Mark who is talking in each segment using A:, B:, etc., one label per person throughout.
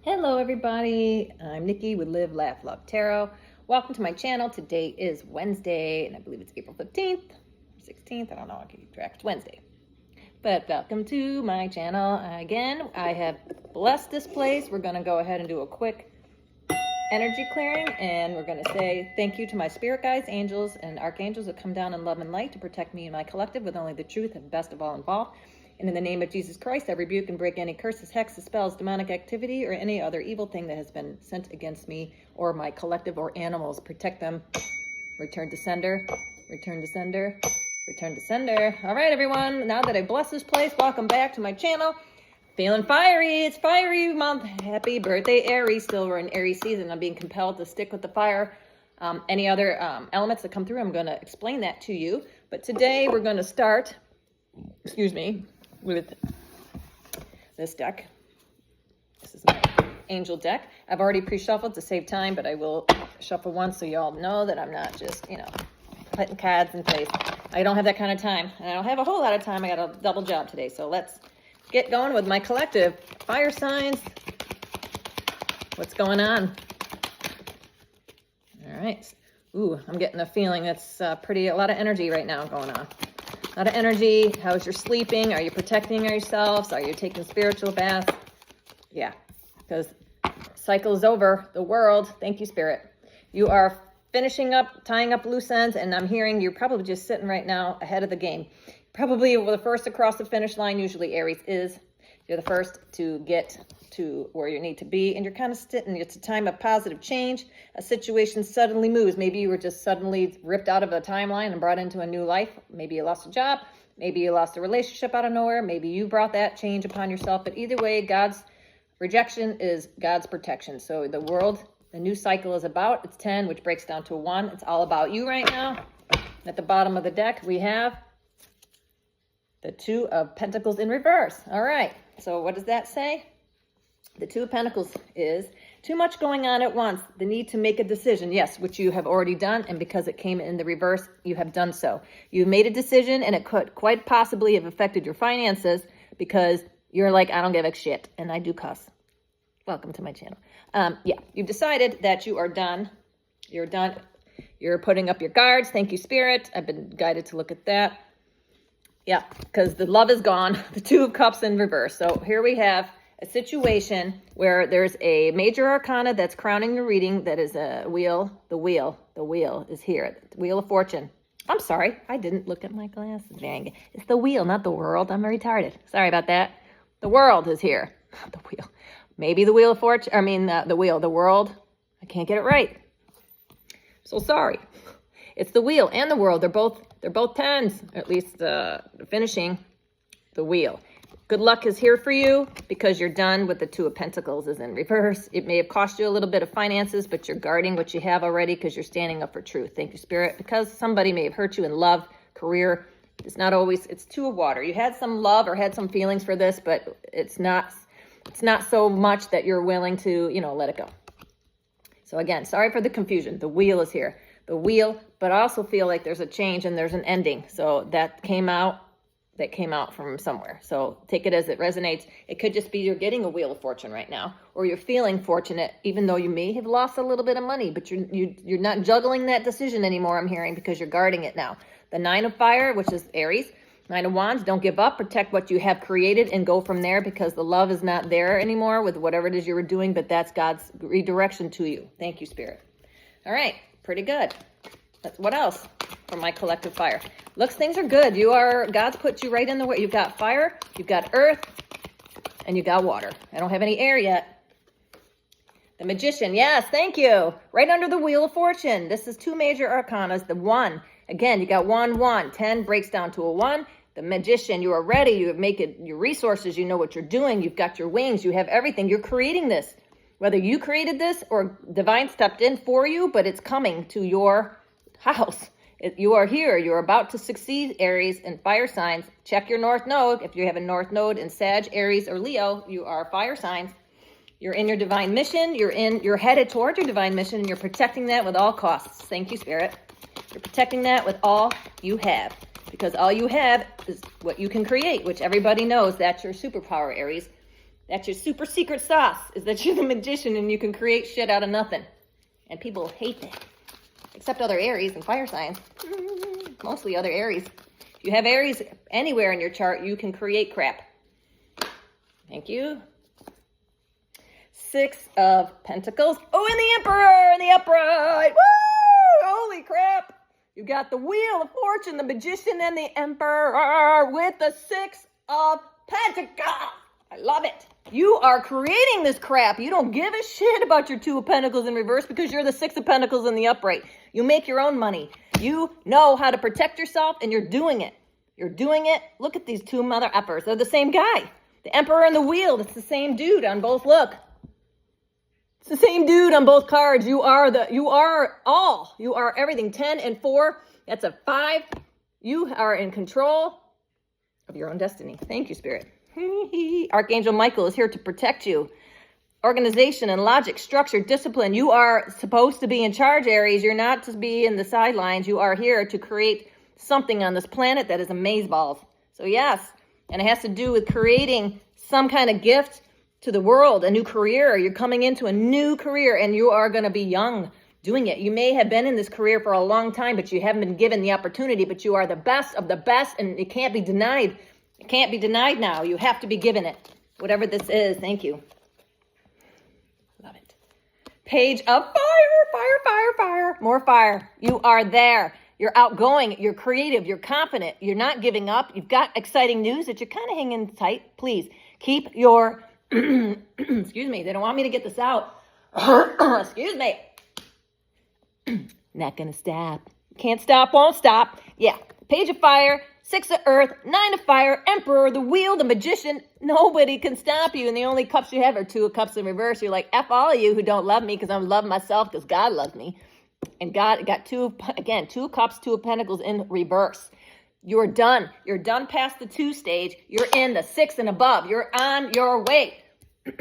A: Hello everybody, I'm Nikki with Live, Laugh, Love Tarot. Welcome to my channel. Today is Wednesday, and I believe it's April 15th, 16th, I don't know, I keep track, it's Wednesday. But welcome to my channel. Again, I have blessed this place. We're gonna go ahead and do a quick energy clearing, and we're gonna say thank you to my spirit guides, angels, and archangels that come down in love and light to protect me and my collective with only the truth and best of all involved. And in the name of Jesus Christ, I rebuke and break any curses, hexes, spells, demonic activity, or any other evil thing that has been sent against me or my collective or animals. Protect them. Return to sender. Return to sender. Return to sender. All right, everyone. Now that I bless this place, welcome back to my channel. Feeling fiery. It's fiery month. Happy birthday, Aries. Still, we're in Aries season. I'm being compelled to stick with the fire. Any other elements that come through, I'm going to explain that to you. But today, we're going to start, with this deck. This is my angel deck. I've already pre-shuffled to save time, but I will shuffle once so you all know that I'm not just, putting cards in place. I don't have that kind of time. And I don't have a whole lot of time. I got a double job today. So let's get going with my collective. Fire signs. What's going on? All right. Ooh, I'm getting a feeling that's a lot of energy right now going on. A lot of energy. How's your sleeping? Are you protecting yourselves? Are you taking spiritual baths? Yeah, because cycle is over. The world. Thank you, Spirit. You are finishing up, tying up loose ends, and I'm hearing you're probably just sitting right now ahead of the game. Probably the first across the finish line. Usually Aries is. You're the first to get to where you need to be, and you're kind of sitting. It's a time of positive change. A situation suddenly moves. Maybe you were just suddenly ripped out of a timeline and brought into a new life. Maybe you lost a job. Maybe you lost a relationship out of nowhere. Maybe you brought that change upon yourself. But either way, God's rejection is God's protection. So the world, the new cycle is about, it's 10, which breaks down to 1. It's all about you right now. At the bottom of the deck, we have the Two of Pentacles in reverse. All right. So what does that say? The Two of Pentacles is too much going on at once. The need to make a decision. Yes, which you have already done. And because it came in the reverse, you have done so. You've made a decision, and it could quite possibly have affected your finances because you're like, I don't give a shit. And I do cuss. Welcome to my channel. Yeah, you've decided that you are done. You're done. You're putting up your guards. Thank you, Spirit. I've been guided to look at that. Yeah, because the love is gone. The Two of Cups in reverse. So here we have a situation where there's a major arcana that's crowning the reading. That is a wheel. The wheel is here. The Wheel of Fortune. I'm sorry. I didn't look at my glasses. Dang. It's the wheel, not the world. I'm retarded. Sorry about that. The world is here. Not the wheel. Maybe the Wheel of Fortune. I mean, the wheel. The world. I can't get it right. So sorry. It's the wheel and the world. They're both tens, at least finishing the wheel. Good luck is here for you because you're done with the Two of Pentacles is in reverse. It may have cost you a little bit of finances, but you're guarding what you have already because you're standing up for truth. Thank you, Spirit. Because somebody may have hurt you in love, career. It's not always, it's Two of Water. You had some love or had some feelings for this, but it's not so much that you're willing to, let it go. So again, sorry for the confusion. The wheel is here. The wheel, but I also feel like there's a change and there's an ending. So that came out from somewhere. So take it as it resonates. It could just be you're getting a Wheel of Fortune right now, or you're feeling fortunate, even though you may have lost a little bit of money, but you're not juggling that decision anymore, I'm hearing, because you're guarding it now. The Nine of Fire, which is Aries, Nine of Wands, don't give up, protect what you have created and go from there because the love is not there anymore with whatever it is you were doing, but that's God's redirection to you. Thank you, Spirit. All right. Pretty good. What else from my collective fire? Looks, things are good. God's put you right in the way. You've got fire, you've got earth, and you got water. I don't have any air yet. The Magician, yes, thank you. Right under the Wheel of Fortune. This is two major arcanas. The 1, again, you got 1, 1. 10 breaks down to a 1. The Magician, you are ready. You have your resources. You know what you're doing. You've got your wings. You have everything. You're creating this. Whether you created this or divine stepped in for you, but it's coming to your house. You are here. You're about to succeed, Aries and fire signs. Check your North Node. If you have a North Node in Sag, Aries, or Leo, you are fire signs. You're in your divine mission. You're headed toward your divine mission, and you're protecting that with all costs. Thank you, Spirit. You're protecting that with all you have, because all you have is what you can create, which everybody knows that's your superpower, Aries. That's your super secret sauce, is that you're the magician and you can create shit out of nothing. And people hate that. Except other Aries and fire signs. Mostly other Aries. If you have Aries anywhere in your chart, you can create crap. Thank you. 6 of Pentacles. Oh, and the Emperor in the upright. Woo! Holy crap. You got the Wheel of Fortune, the Magician, and the Emperor with the 6 of Pentacles. I love it. You are creating this crap. You don't give a shit about your 2 of Pentacles in reverse because you're the 6 of Pentacles in the upright. You make your own money. You know how to protect yourself, and you're doing it. You're doing it. Look at these 2 mother effers. They're the same guy. The Emperor and the Wheel. It's the same dude on both. Look. It's the same dude on both cards. You are all. You are everything. 10 and 4. That's a 5. You are in control of your own destiny. Thank you, Spirit. Archangel Michael is here to protect you. Organization and logic, structure, discipline. You are supposed to be in charge, Aries. You're not to be in the sidelines. You are here to create something on this planet that is amazeballs. So yes, and it has to do with creating some kind of gift to the world, a new career. You're coming into a new career and you are going to be young doing it. You may have been in this career for a long time, but you haven't been given the opportunity, but you are the best of the best and it can't be denied. It can't be denied now. You have to be given it. Whatever this is. Thank you. Love it. Page of fire, fire, fire, fire. More fire. You are there. You're outgoing. You're creative. You're confident. You're not giving up. You've got exciting news that you're kind of hanging tight. Please keep your, excuse me. They don't want me to get this out. Excuse me. Not going to stop. Can't stop, won't stop. Yeah. Page of fire. 6 of earth, 9 of fire, Emperor, the Wheel, the Magician. Nobody can stop you. And the only cups you have are 2 of cups in reverse. You're like, F all of you who don't love me because I'm loving myself because God loves me. And God got 2 cups, 2 of pentacles in reverse. You're done. You're done past the 2 stage. You're in the 6 and above. You're on your way.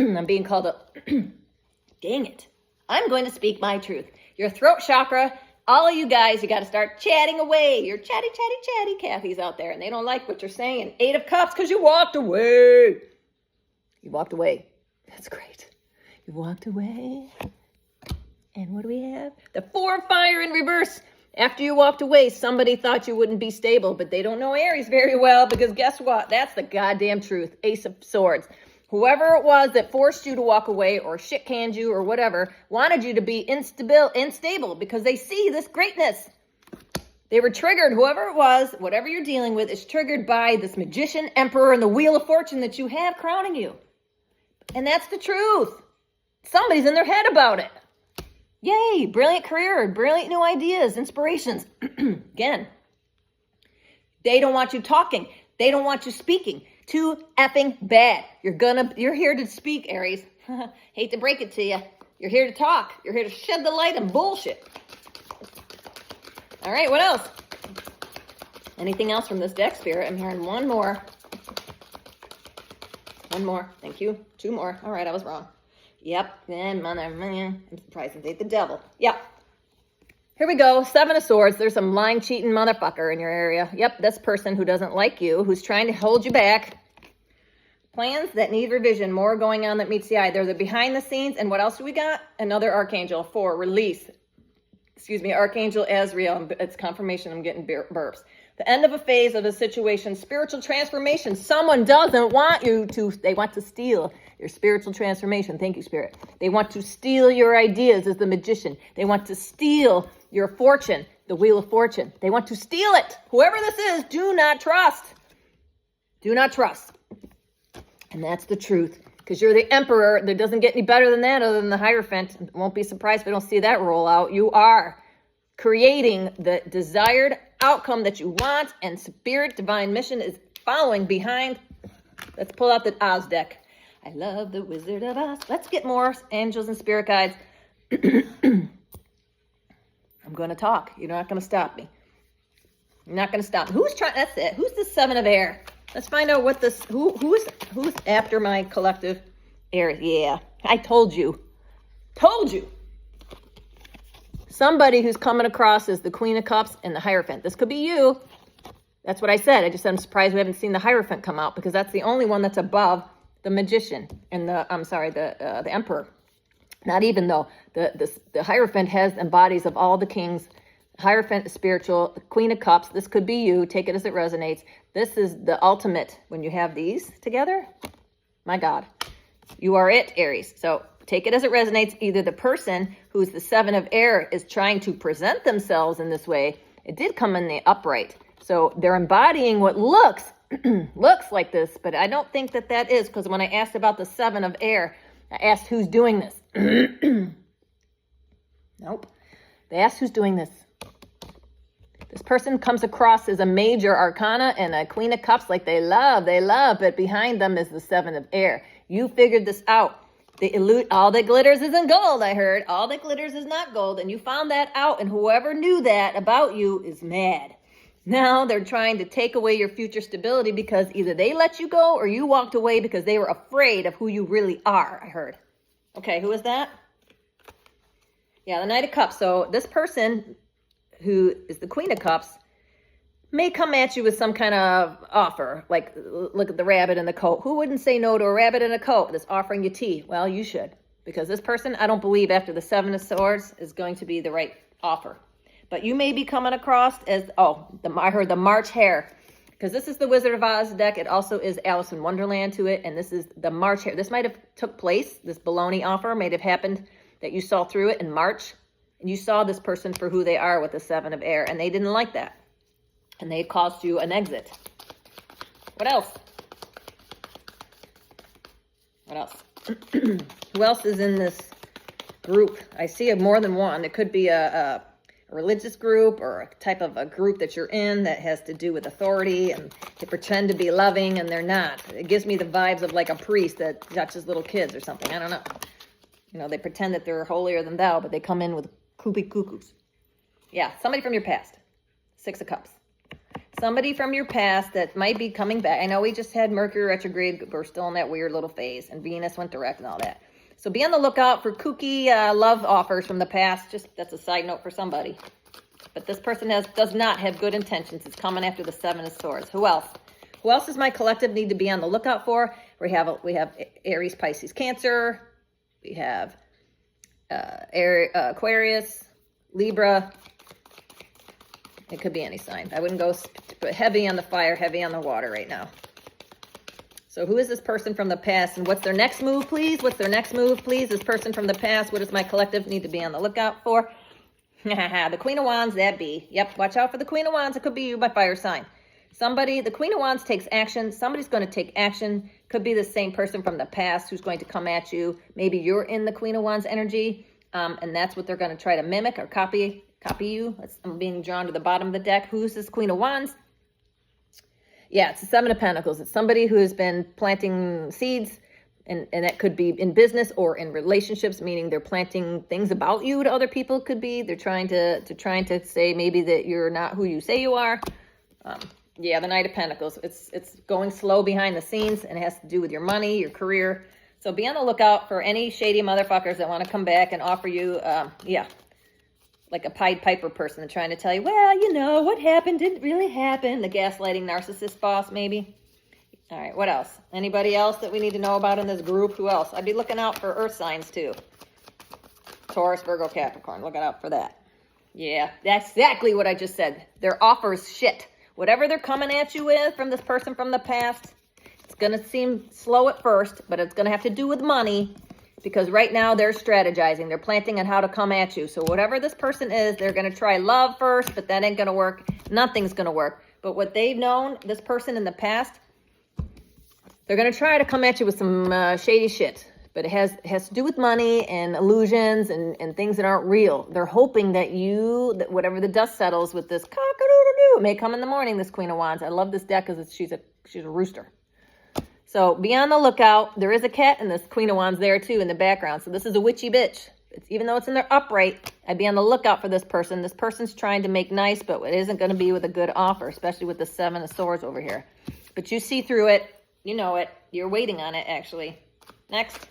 A: I'm being called up. Dang it. I'm going to speak my truth. Your throat chakra. All of you guys, you got to start chatting away. You're chatty, Kathy's out there, and they don't like what you're saying. 8 of Cups because you walked away. You walked away. That's great. You walked away. And what do we have? The 4 of fire in reverse. After you walked away, somebody thought you wouldn't be stable, but they don't know Aries very well because guess what? That's the goddamn truth. Ace of Swords. Whoever it was that forced you to walk away or shit canned you or whatever wanted you to be unstable because they see this greatness. They were triggered. Whoever it was, whatever you're dealing with, is triggered by this Magician, Emperor, and the Wheel of Fortune that you have crowning you. And that's the truth. Somebody's in their head about it. Yay, brilliant career, brilliant new ideas, inspirations. Again, they don't want you talking. They don't want you speaking. Too effing bad. You're here to speak, Aries. Hate to break it to you. You're here to talk. You're here to shed the light on bullshit. All right, what else? Anything else from this deck, Spirit? I'm hearing one more. One more. Thank you. 2 more. All right, I was wrong. Yep. And I'm surprised it ain't the devil. Yep. Here we go. 7 of Swords. There's some lying, cheating motherfucker in your area. Yep, this person who doesn't like you, who's trying to hold you back. Plans that need revision. More going on that meets the eye. There's a behind the scenes. And what else do we got? Another Archangel. 4, release. Excuse me, Archangel Azrael. It's confirmation I'm getting burps. The end of a phase of a situation. Spiritual transformation. Someone doesn't want you to. They want to steal your spiritual transformation. Thank you, Spirit. They want to steal your ideas as the Magician. They want to steal your fortune, the Wheel of Fortune. They want to steal it. Whoever this is, do not trust. Do not trust. And that's the truth. Because you're the Emperor. There doesn't get any better than that other than the Hierophant. Won't be surprised if we don't see that roll out. You are creating the desired outcome that you want. And Spirit Divine Mission is following behind. Let's pull out the Oz deck. I love the Wizard of Oz. Let's get more angels and spirit guides. I'm going to talk. You're not going to stop me. You're not going to stop me. Who's trying? That's it. Who's the 7 of Air? Let's find out what this, who's after my collective air. Yeah, I told you. Told you. Somebody who's coming across as the Queen of Cups and the Hierophant. This could be you. That's what I said. I just said I'm surprised we haven't seen the Hierophant come out because that's the only one that's above the Magician, and the Emperor. Not even though. The Hierophant has embodies of all the kings. Hierophant is spiritual. The Queen of Cups, this could be you. Take it as it resonates. This is the ultimate when you have these together. My God. You are it, Aries. So take it as it resonates. Either the person who's the Seven of Air is trying to present themselves in this way. It did come in the upright. So they're embodying what looks like this, but I don't think that is, because when I asked about the Seven of Air, I asked who's doing this. Nope. They asked who's doing this. This person comes across as a major arcana and a Queen of Cups, like they love, but behind them is the Seven of Air. You figured this out. All that glitters isn't gold, I heard. All that glitters is not gold, and you found that out, and whoever knew that about you is mad. Now they're trying to take away your future stability because either they let you go or you walked away because they were afraid of who you really are, I heard. Okay, who is that? Yeah, the Knight of Cups. So this person who is the Queen of Cups may come at you with some kind of offer, like look at the rabbit in the coat. Who wouldn't say no to a rabbit in a coat that's offering you tea? Well, you should, because this person, I don't believe after the Seven of Swords is going to be the right offer. But you may be coming across as, I heard the March Hare, because this is the Wizard of Oz deck. It also is Alice in Wonderland to it, and this is the March Hare. This might have took place, this baloney offer might have happened that you saw through it in March. And you saw this person for who they are with the Seven of Air, and they didn't like that. And they caused you an exit. What else? What else? Who else is in this group? I see more than one. It could be a religious group or a type of a group that you're in that has to do with authority, and they pretend to be loving and they're not. It gives me the vibes of like a priest that touches little kids or something. I don't know. You know, they pretend that they're holier than thou, but they come in with cuckoos. Yeah, somebody from your past. Six of Cups. Somebody from your past that might be coming back. I know we just had Mercury retrograde. We're still in that weird little phase. And Venus went direct and all that. So be on the lookout for kooky love offers from the past. Just that's a side note for somebody. But this person does not have good intentions. It's coming after the Seven of Swords. Who else? Who else does my collective need to be on the lookout for? We have Aries, Pisces, Cancer. We have Aquarius, Libra. It could be any sign. I wouldn't go heavy on the fire, heavy on the water right now. So who is this person from the past, and what's their next move, please? What's their next move, please? This person from the past, what does my collective need to be on the lookout for? The Queen of Wands, that be. Yep, watch out for the Queen of Wands. It could be you by fire sign. The Queen of Wands takes action. Somebody's going to take action. Could be the same person from the past who's going to come at you. Maybe you're in the Queen of Wands energy, and that's what they're going to try to mimic or copy you. I'm being drawn to the bottom of the deck. Who's this Queen of Wands? Yeah, it's the Seven of Pentacles. It's somebody who has been planting seeds, and that could be in business or in relationships, meaning they're planting things about you to other people. Could be they're trying to say maybe that you're not who you say you are. Yeah, the Knight of Pentacles. It's going slow behind the scenes, and it has to do with your money, your career. So be on the lookout for any shady motherfuckers that want to come back and offer you, like a Pied Piper person trying to tell you, well, you know, what happened didn't really happen. The gaslighting narcissist boss, maybe. All right, what else? Anybody else that we need to know about in this group? Who else? I'd be looking out for earth signs, too. Taurus, Virgo, Capricorn. Looking out for that. Yeah, that's exactly what I just said. Their offers shit. Whatever they're coming at you with from this person from the past, it's going to seem slow at first, but it's going to have to do with money. Because right now they're strategizing. They're planting on how to come at you. So whatever this person is, they're going to try love first, but that ain't going to work. Nothing's going to work. But what they've known, this person in the past, they're going to try to come at you with some shady shit. But it has to do with money and illusions and things that aren't real. They're hoping that that whatever the dust settles with this cock-a-doodle-doo, may come in the morning, this Queen of Wands. I love this deck because she's a rooster. So be on the lookout. There is a cat and this Queen of Wands there too in the background. So this is a witchy bitch. Even though it's in their upright, I'd be on the lookout for this person. This person's trying to make nice, but it isn't going to be with a good offer, especially with the Seven of Swords over here. But you see through it. You know it. You're waiting on it, actually. Next.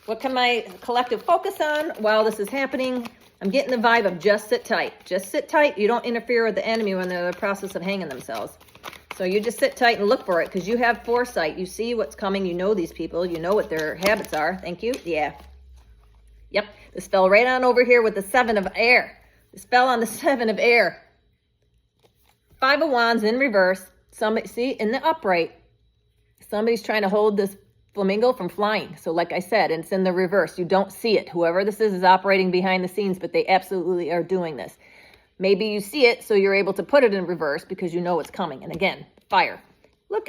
A: What can my collective focus on while this is happening? I'm getting the vibe of just sit tight. Just sit tight. You don't interfere with the enemy when they're in the process of hanging themselves. So you just sit tight and look for it because you have foresight. You see what's coming. You know these people. You know what their habits are. Thank you. Yeah. Yep. This fell right on over here with the 7 of air. This fell on the 7 of air. 5 of wands in reverse. Somebody, see, in the upright, somebody's trying to hold this flamingo from flying. So like I said, it's in the reverse. You don't see it. Whoever this is operating behind the scenes, but they absolutely are doing this. Maybe you see it, so you're able to put it in reverse because you know it's coming. And again, fire. Look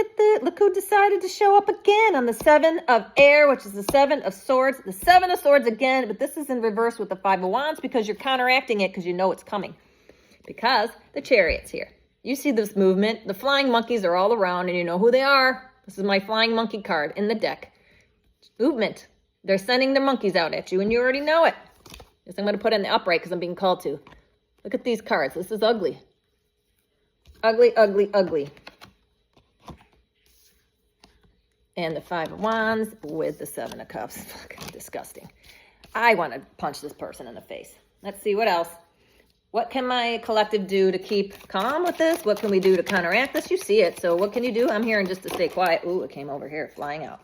A: who decided to show up again on the 7 of air, which is the 7 of swords. The 7 of swords again, but this is in reverse with the 5 of wands because you're counteracting it because you know it's coming. Because the chariot's here. You see this movement. The flying monkeys are all around and you know who they are. This is my flying monkey card in the deck. Movement. They're sending their monkeys out at you and you already know it. Yes, I'm going to put it in the upright because I'm being called to. Look at these cards. This is ugly. Ugly, ugly, ugly. And the 5 of wands with the 7 of cups. Fucking disgusting. I want to punch this person in the face. Let's see what else. What can my collective do to keep calm with this? What can we do to counteract this? You see it. So what can you do? I'm hearing just to stay quiet. Ooh, it came over here flying out.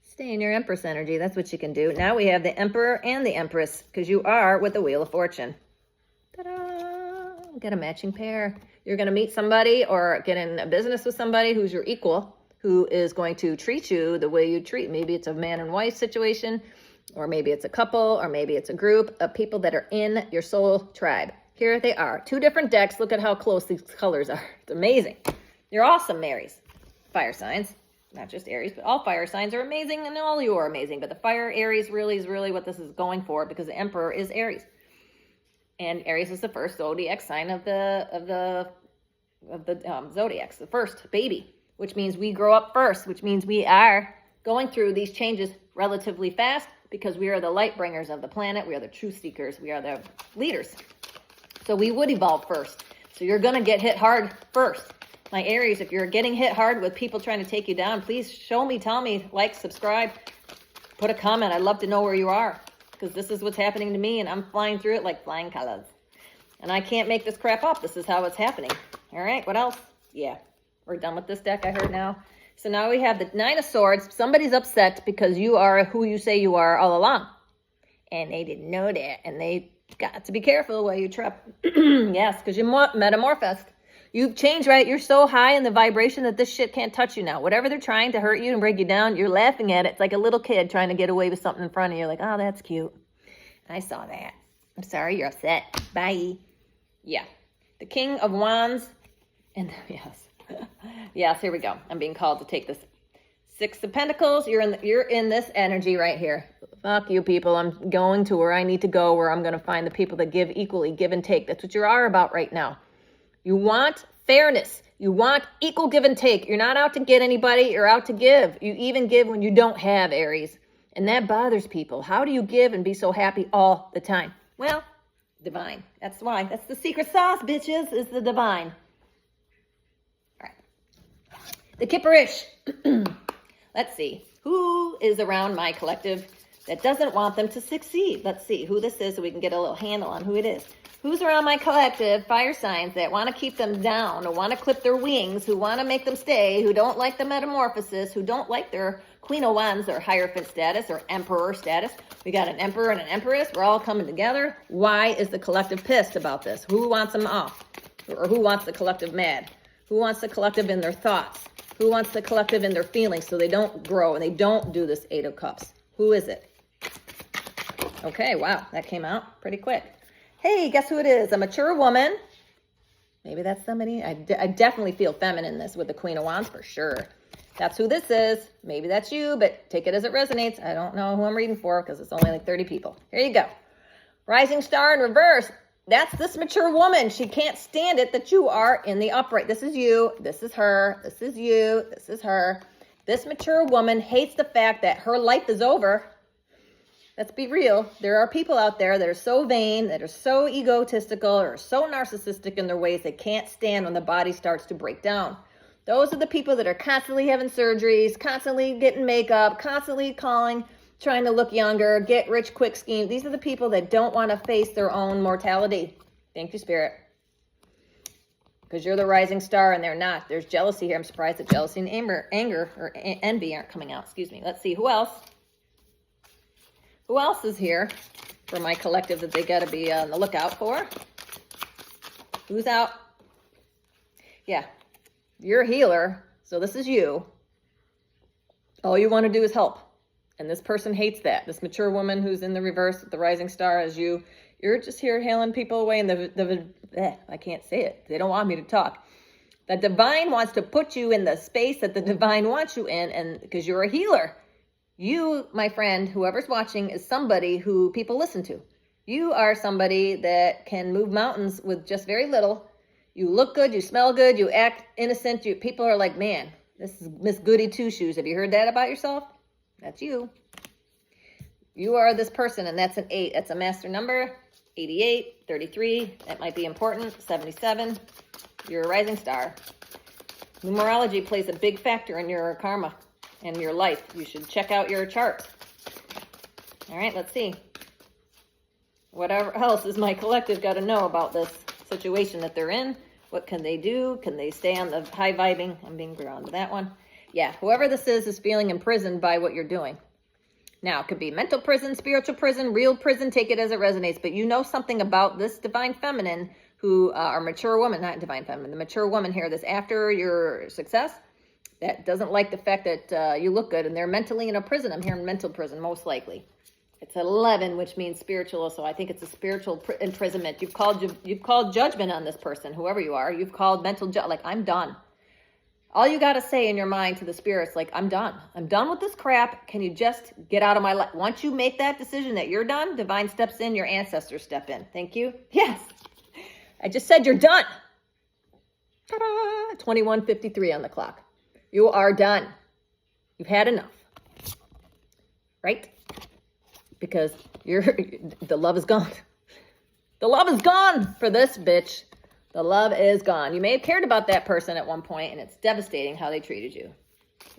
A: Stay in your Empress energy. That's what you can do. Now we have the Emperor and the Empress because you are with the Wheel of Fortune. Ta-da! Get a matching pair. You're going to meet somebody or get in a business with somebody who's your equal, who is going to treat you the way you treat. Maybe it's a man and wife situation, or maybe it's a couple, or maybe it's a group of people that are in your soul tribe. Here they are. 2 different decks. Look at how close these colors are. It's amazing. You're awesome, Aries. Fire signs. Not just Aries, but all fire signs are amazing, and all you are amazing. But the fire Aries really is what this is going for because the Emperor is Aries. And Aries is the first zodiac sign of the zodiacs, the first baby, which means we grow up first, which means we are going through these changes relatively fast because we are the light bringers of the planet. We are the truth seekers. We are the leaders. So we would evolve first. So you're going to get hit hard first. My Aries, if you're getting hit hard with people trying to take you down, please show me, tell me, like, subscribe, put a comment. I'd love to know where you are because this is what's happening to me and I'm flying through it like flying colors. And I can't make this crap up. This is how it's happening. All right, what else? Yeah, we're done with this deck, I heard now. So now we have the 9 of swords. Somebody's upset because you are who you say you are all along. And they didn't know that. And they got to be careful while you trap. Yes, because you metamorphosed. You've changed, right? You're so high in the vibration that this shit can't touch you now. Whatever they're trying to hurt you and break you down, you're laughing at it. It's like a little kid trying to get away with something in front of you. Like, oh, that's cute. I saw that. I'm sorry, you're upset. Bye. Yeah. The King of Wands. And yes. Yes, here we go. I'm being called to take this 6 of Pentacles. You're in this energy right here. Fuck you people. I'm going to where I need to go, where I'm going to find the people that give equally, give and take. That's what you are about right now. You want fairness. You want equal give and take. You're not out to get anybody. You're out to give. You even give when you don't have, Aries. And that bothers people. How do you give and be so happy all the time? Well, divine. That's why. That's the secret sauce, bitches, is the divine. All right. The Kipperish. Let's see. Who is around my collective that doesn't want them to succeed? Let's see who this is so we can get a little handle on who it is. Who's around my collective fire signs that want to keep them down, or want to clip their wings, who want to make them stay, who don't like the metamorphosis, who don't like their Queen of Wands or Hierophant status or Emperor status? We got an Emperor and an Empress. We're all coming together. Why is the collective pissed about this? Who wants them off? Or who wants the collective mad? Who wants the collective in their thoughts? Who wants the collective in their feelings so they don't grow and they don't do this 8 of Cups? Who is it? Okay, wow, that came out pretty quick. Hey, guess who it is? A mature woman. Maybe that's somebody. I definitely feel feminine in this with the Queen of Wands for sure. That's who this is. Maybe that's you, but take it as it resonates. I don't know who I'm reading for because it's only like 30 people. Here you go. Rising star in reverse. That's this mature woman. She can't stand it that you are in the upright. This is you. This is her. This is you. This is her. This mature woman hates the fact that her life is over. Let's be real. There are people out there that are so vain, that are so egotistical, or so narcissistic in their ways they can't stand when the body starts to break down. Those are the people that are constantly having surgeries, constantly getting makeup, constantly calling, trying to look younger, get rich quick scheme. These are the people that don't want to face their own mortality. Thank you, Spirit. because you're the rising star and they're not. There's jealousy here. I'm surprised that jealousy and anger or envy aren't coming out. Excuse me. Let's see. Who else? Who else is here for my collective that they got to be on the lookout for? Who's out? Yeah. You're a healer. So this is you. All you want to do is help. And this person hates that. This mature woman who's in the reverse, the rising star is you. You're just here hailing people away, and I can't say it. They don't want me to talk. The divine wants to put you in the space that the divine wants you in, and because you're a healer. You, my friend, whoever's watching, is somebody who people listen to. You are somebody that can move mountains with just very little. You look good, you smell good, you act innocent. People are like, man, this is Miss Goody Two-Shoes. Have you heard that about yourself? That's you. You are this person, and that's an 8. That's a master number. 88, 33, that might be important. 77, you're a rising star. Numerology plays a big factor in your karma and your life. You should check out your chart. All right, let's see. Whatever else is my collective got to know about this situation that they're in. What can they do? Can they stay on the high vibing? I'm being drawn to that one. Yeah, whoever this is feeling imprisoned by what you're doing. Now, it could be mental prison, spiritual prison, real prison. Take it as it resonates. But you know something about this divine feminine who are mature woman, not divine feminine, the mature woman here that's after your success that doesn't like the fact that you look good, and they're mentally in a prison. I'm hearing mental prison, most likely. It's 11, which means spiritual, so I think it's a spiritual imprisonment. You've called judgment on this person, whoever you are. You've called mental like, I'm done. All you got to say in your mind to the spirits, like, I'm done. I'm done with this crap. Can you just get out of my life? Once you make that decision that you're done, divine steps in, your ancestors step in. Thank you. Yes. I just said you're done. Ta-da! 21:53 on the clock. You are done. You've had enough. Right? Because the love is gone. The love is gone for this bitch. The love is gone. You may have cared about that person at one point, and it's devastating how they treated you.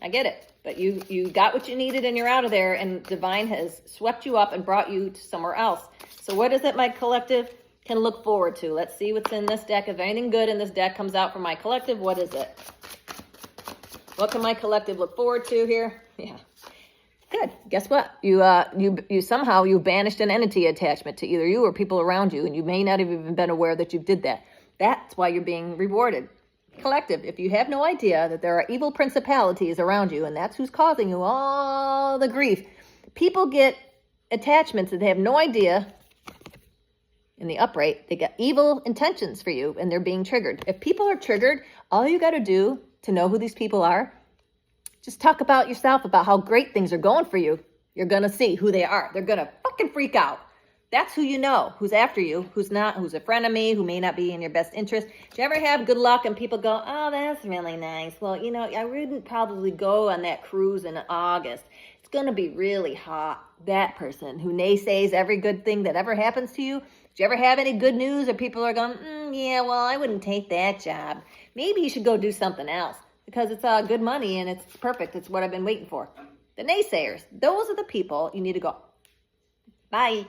A: I get it. But you got what you needed, and you're out of there, and divine has swept you up and brought you to somewhere else. So what is it my collective can look forward to? Let's see what's in this deck. If anything good in this deck comes out for my collective, what is it? What can my collective look forward to here? Yeah. Good. Guess what? You somehow banished an entity attachment to either you or people around you, and you may not have even been aware that you did that. That's why you're being rewarded. Collective, if you have no idea that there are evil principalities around you, and that's who's causing you all the grief, people get attachments that they have no idea. In the upright, they got evil intentions for you, and they're being triggered. If people are triggered, all you got to do to know who these people are, just talk about yourself, about how great things are going for you. You're going to see who they are. They're going to fucking freak out. That's who you know, who's after you, who's not, who's a friend of me, who may not be in your best interest. Do you ever have good luck and people go, oh, that's really nice. Well, you know, I wouldn't probably go on that cruise in August. It's going to be really hot. That person who naysays every good thing that ever happens to you. Do you ever have any good news or people are going, yeah, well, I wouldn't take that job. Maybe you should go do something else because it's good money and it's perfect. It's what I've been waiting for. The naysayers, those are the people you need to go. Bye.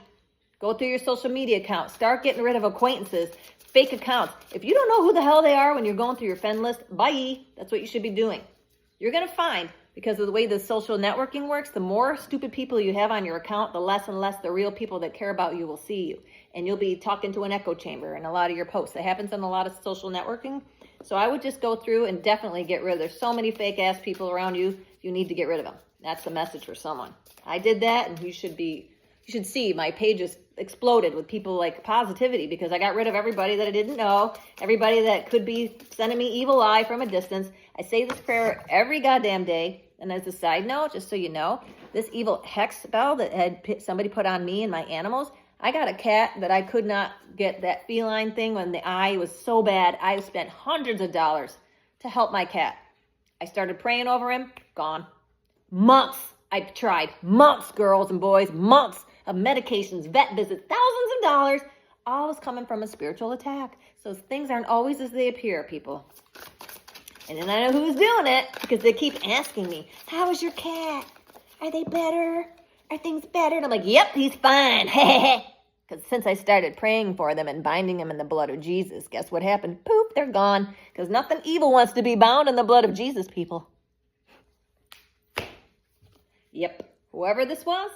A: Go through your social media account. Start getting rid of acquaintances, fake accounts. If you don't know who the hell they are when you're going through your friend list, bye. That's what you should be doing. You're going to find, because of the way the social networking works, the more stupid people you have on your account, the less and less the real people that care about you will see you. And you'll be talking to an echo chamber in a lot of your posts. That happens in a lot of social networking. So I would just go through and definitely get rid of. There's so many fake ass people around you. You need to get rid of them. That's the message for someone. I did that, and you should see my pages exploded with people like positivity because I got rid of everybody that I didn't know, everybody that could be sending me evil eye from a distance. I say this prayer every goddamn day. And as a side note, just so you know, this evil hex spell that had somebody put on me and my animals, I got a cat that I could not get that feline thing when the eye was so bad. I spent hundreds of dollars to help my cat. I started praying over him, gone. Months. I tried months, girls and boys, months of medications, vet visits, thousands of dollars, all was coming from a spiritual attack. So things aren't always as they appear, people. And then I know who's doing it because they keep asking me, how is your cat? Are they better? Are things better? And I'm like, yep, he's fine. Because since I started praying for them and binding them in the blood of Jesus, guess what happened? Poof, they're gone. Because nothing evil wants to be bound in the blood of Jesus, people. Yep. Whoever this was,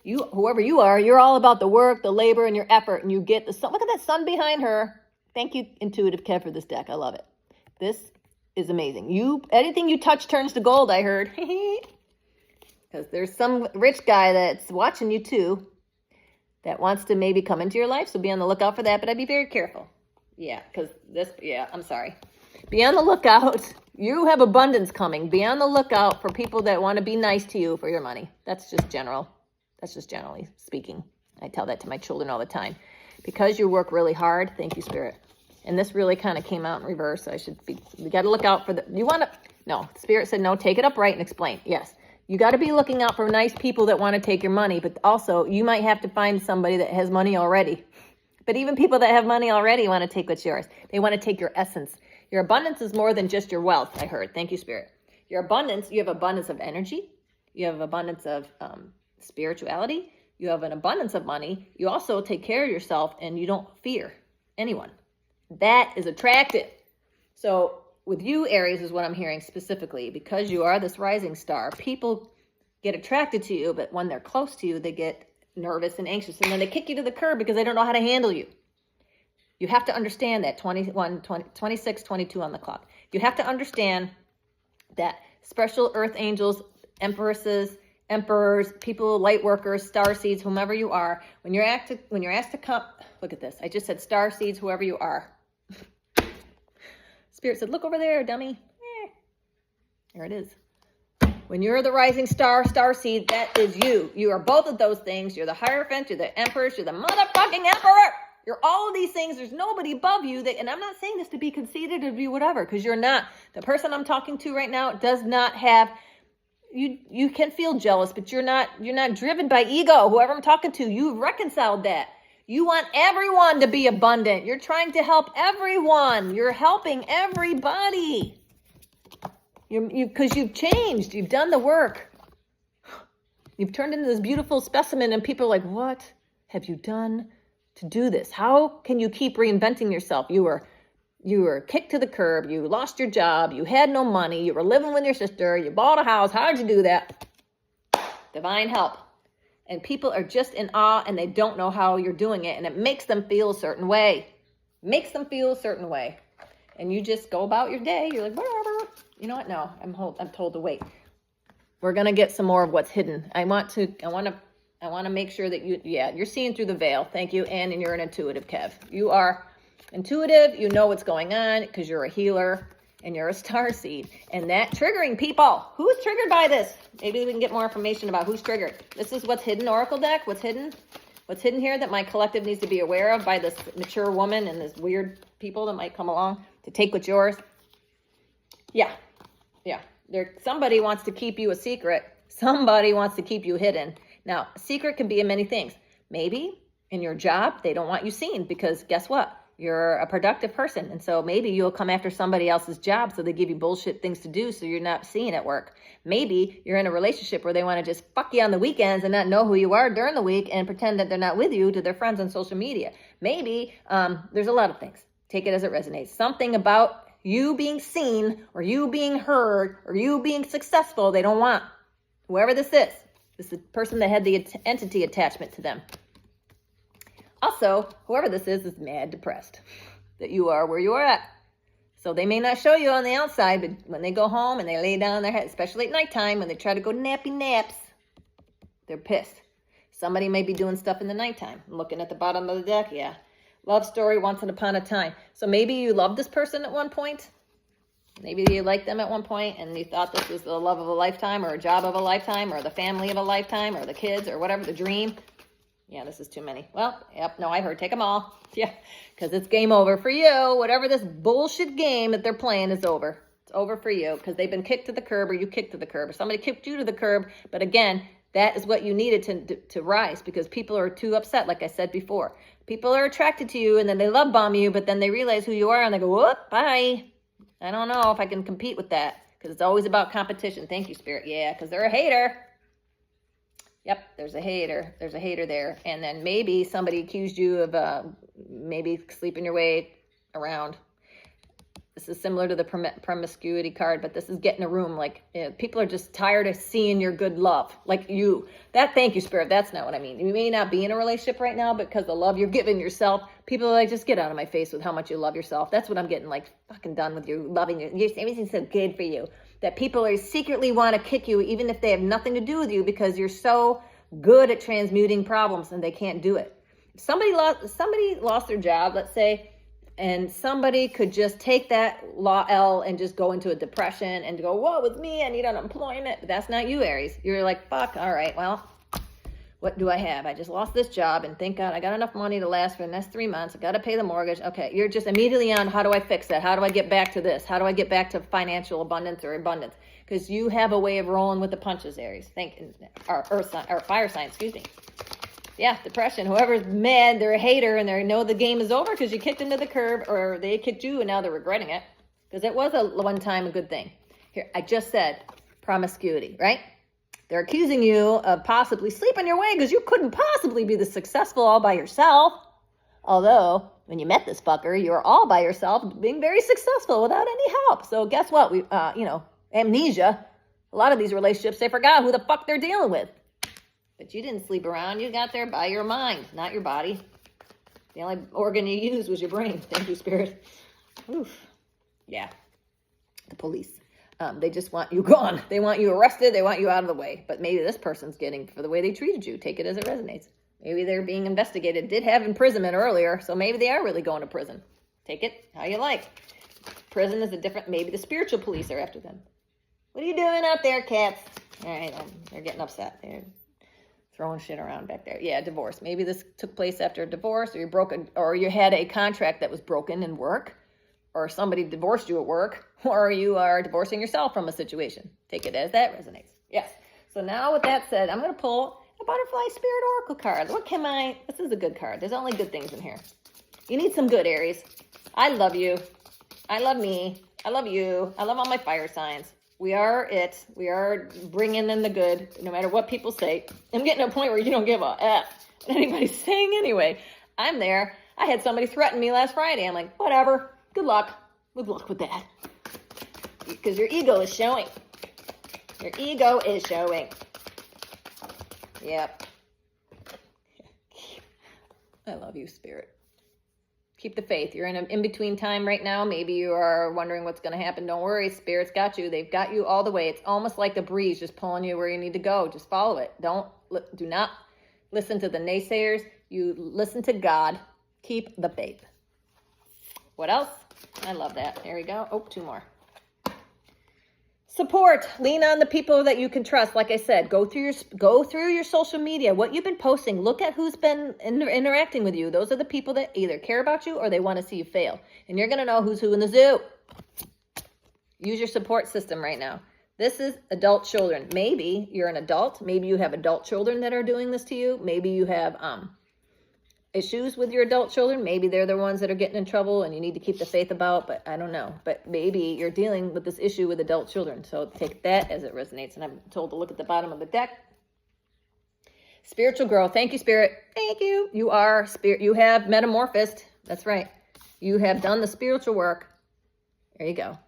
A: whoever you are, you're all about the work, the labor, and your effort. And you get the sun. Look at that sun behind her. Thank you, Intuitive Kev, for this deck. I love it. This is amazing. Anything you touch turns to gold, I heard. Because there's some rich guy that's watching you too that wants to maybe come into your life. So be on the lookout for that. But I'd be very careful. Yeah, because I'm sorry. Be on the lookout. You have abundance coming. Be on the lookout for people that want to be nice to you for your money. That's just general. That's just generally speaking. I tell that to my children all the time. Because you work really hard, thank you, Spirit. And this really kind of came out in reverse. So we got to look out for Spirit said, no, take it upright and explain. Yes. You got to be looking out for nice people that want to take your money, but also you might have to find somebody that has money already. But even people that have money already want to take what's yours. They want to take your essence. Your abundance is more than just your wealth, I heard. Thank you, Spirit. Your abundance, you have abundance of energy. You have abundance of spirituality. You have an abundance of money. You also take care of yourself and you don't fear anyone. That is attractive. So with you, Aries, is what I'm hearing specifically. Because you are this rising star, people get attracted to you, but when they're close to you, they get nervous and anxious, and then they kick you to the curb because they don't know how to handle you. You have to understand that 21, 20, 26, 22 on the clock. You have to understand that special earth angels, empresses, emperors, people, light workers, star seeds, whomever you are, when you're asked to come, look at this. I just said star seeds, whoever you are. Spirit said, look over there, dummy. There it is. When you're the rising star seed, that is you. You are both of those things. You're the Hierophant, you're the Empress, you're the motherfucking Emperor. You're all of these things. There's nobody above you. And I'm not saying this to be conceited or to be whatever, because you're not. The person I'm talking to right now does not have, you can feel jealous, but you're not driven by ego. Whoever I'm talking to, you've reconciled that. You want everyone to be abundant. You're trying to help everyone. You're helping everybody. Because you've changed. You've done the work. You've turned into this beautiful specimen, and people are like, what have you done to do this? How can you keep reinventing yourself? You were kicked to the curb. You lost your job. You had no money. You were living with your sister. You bought a house. How did you do that? Divine help. And people are just in awe, and they don't know how you're doing it, and it makes them feel a certain way. And you just go about your day. You're like, whatever. You know what? No, I'm told to wait. We're going to get some more of what's hidden. I want to make sure that you're seeing through the veil. Thank you. And you're an intuitive, Kev. You are intuitive. You know what's going on because you're a healer and you're a star seed. And that triggering people. Who's triggered by this? Maybe we can get more information about who's triggered. This is what's hidden, Oracle deck. What's hidden? What's hidden here that my collective needs to be aware of by this mature woman and this weird people that might come along to take what's yours? Yeah. Somebody wants to keep you a secret. Somebody wants to keep you hidden. Now, a secret can be in many things. Maybe in your job, they don't want you seen because guess what? You're a productive person. And so maybe you'll come after somebody else's job. So they give you bullshit things to do. So you're not seen at work. Maybe you're in a relationship where they want to just fuck you on the weekends and not know who you are during the week and pretend that they're not with you to their friends on social media. Maybe there's a lot of things. Take it as it resonates. Something about you being seen or you being heard or you being successful they don't want. Whoever this is the person that had the entity attachment to them. Also, whoever this is mad depressed that you are where you are at. So they may not show you on the outside, but when they go home and they lay down their head, especially at nighttime when they try to go nappy naps, they're pissed. Somebody may be doing stuff in the nighttime. I'm looking at the bottom of the deck, yeah. Love story once upon a time. So maybe you loved this person at one point. Maybe you liked them at one point and you thought this was the love of a lifetime or a job of a lifetime or the family of a lifetime or the kids or whatever, the dream. Yeah, this is too many. Well, yep, no, I heard. Take them all. Yeah, because it's game over for you. Whatever this bullshit game that they're playing is over. It's over for you because they've been kicked to the curb or you kicked to the curb or somebody kicked you to the curb. But again, that is what you needed to rise because people are too upset, like I said before. People are attracted to you and then they love bomb you, but then they realize who you are and they go, whoop, bye. I don't know if I can compete with that because it's always about competition. Thank you, Spirit. Yeah, because they're a hater. Yep, there's a hater. There's a hater there. And then maybe somebody accused you of maybe sleeping your way around This is similar to the promiscuity card, but this is get in a room. Like, people are just tired of seeing your good love. Like thank you, Spirit. That's not what I mean. You may not be in a relationship right now because the love you're giving yourself, people are like, just get out of my face with how much you love yourself. That's what I'm getting, like, fucking done with you loving you. Everything's so good for you. That people are secretly want to kick you even if they have nothing to do with you because you're so good at transmuting problems and they can't do it. If somebody lost their job, let's say, and somebody could just take that L and just go into a depression and go, whoa, with me, I need unemployment. But that's not you, Aries. You're like, fuck, all right, well, what do I have? I just lost this job, and thank God I got enough money to last for the next 3 months. I got to pay the mortgage. Okay, you're just immediately on, how do I fix that? How do I get back to this? How do I get back to financial abundance or abundance? Because you have a way of rolling with the punches, Aries. Or fire sign, excuse me. Yeah, depression. Whoever's mad, they're a hater, and they know the game is over because you kicked into the curb, or they kicked you, and now they're regretting it. Because it was one time a good thing. Here, I just said promiscuity, right? They're accusing you of possibly sleeping your way because you couldn't possibly be this successful all by yourself. Although, when you met this fucker, you were all by yourself, being very successful without any help. So guess what? Amnesia. A lot of these relationships, they forgot who the fuck they're dealing with. But you didn't sleep around. You got there by your mind, not your body. The only organ you used was your brain. Thank you, Spirit. Oof. Yeah. The police. They just want you gone. They want you arrested. They want you out of the way. But maybe this person's getting for the way they treated you. Take it as it resonates. Maybe they're being investigated. Did have imprisonment earlier, so maybe they are really going to prison. Take it how you like. Prison is a different, maybe the spiritual police are after them. What are you doing out there, cats? All right, they're getting upset. They're throwing shit around back there. Yeah, divorce. Maybe this took place after a divorce, or you had a contract that was broken in work, or somebody divorced you at work, or you are divorcing yourself from a situation. Take it as that resonates. Yes. So now with that said, I'm going to pull a Butterfly Spirit Oracle card. This is a good card. There's only good things in here. You need some good, Aries. I love you. I love me. I love you. I love all my fire signs. We are it. We are bringing in the good, no matter what people say. I'm getting to a point where you don't give a F what anybody's saying anyway. I'm there. I had somebody threaten me last Friday. I'm like, whatever. Good luck. Good luck with that. Because your ego is showing. Your ego is showing. Yep. I love you, Spirit. Keep the faith. You're in an in-between time right now. Maybe you are wondering what's going to happen. Don't worry. Spirit's got you. They've got you all the way. It's almost like the breeze just pulling you where you need to go. Just follow it. Do not listen to the naysayers. You listen to God. Keep the faith. What else? I love that. There we go. Oh, 2 more. Support. Lean on the people that you can trust. Like I said, go through your social media. What you've been posting. Look at who's been interacting with you. Those are the people that either care about you or they want to see you fail. And you're going to know who's who in the zoo. Use your support system right now. This is adult children. Maybe you're an adult. Maybe you have adult children that are doing this to you. Maybe you have issues with your adult children. Maybe they're the ones that are getting in trouble and you need to keep the faith about, but I don't know. But maybe you're dealing with this issue with adult children. So take that as it resonates. And I'm told to look at the bottom of the deck. Spiritual growth. Thank you, Spirit. Thank you. You are spirit. You have metamorphosed. That's right. You have done the spiritual work. There you go.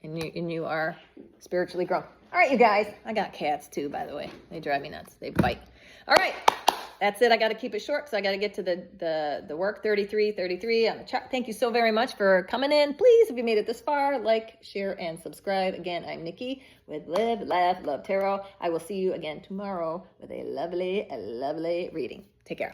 A: And you are spiritually grown. All right, you guys. I got cats too, by the way. They drive me nuts. They bite. All right. That's it. I got to keep it short because I got to get to the work 33 on the chart. Thank you so very much for coming in. Please, if you made it this far, like, share, and subscribe. Again, I'm Nikki with Live, Laugh, Love Tarot. I will see you again tomorrow with a lovely reading. Take care.